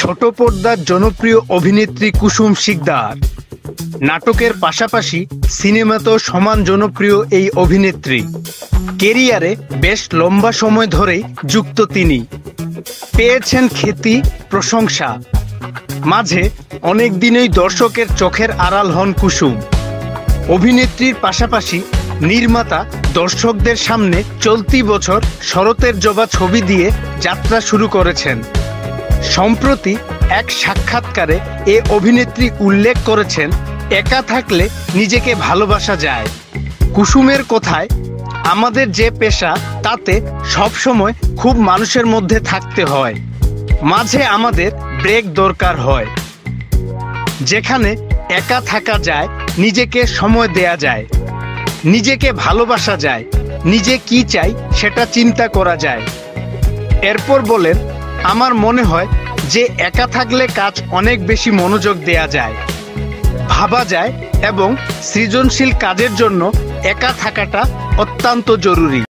ছোট পর্দার জনপ্রিয় অভিনেত্রী কুসুম শিকদার। নাটকের পাশাপাশি সিনেমাতেও সমান জনপ্রিয় এই অভিনেত্রী। কেরিয়ারে বেশ লম্বা সময় ধরেই যুক্ত তিনি। পেয়েছেন খ্যাতি, প্রশংসা। মাঝে অনেক দিনই দর্শকের চোখের আড়াল হন কুসুম। অভিনেত্রীর পাশাপাশি নির্মাতা দর্শকদের সামনে চলতি বছর শরতের জবা ছবি দিয়ে যাত্রা শুরু করেছেন। সম্প্রতি এক সাক্ষাৎকারে এ অভিনেত্রী উল্লেখ করেছেন, একা থাকলে নিজেকে ভালোবাসা যায়। কুসুমের কথায়, আমাদের যে পেশা তাতে সবসময় খুব মানুষের মধ্যে থাকতে হয়। মাঝে আমাদের ব্রেক দরকার হয়, যেখানে একা থাকা যায়, নিজেকে সময় দেয়া যায়, নিজেকে ভালোবাসা যায়, নিজে কি চাই সেটা চিন্তা করা যায়। এরপর বলেন, আমার মনে হয় যে একা থাকলে কাজ অনেক বেশি মনোযোগ দেয়া যায়, ভাবা যায় এবং সৃজনশীল কাজের জন্য একা থাকাটা অত্যন্ত জরুরি।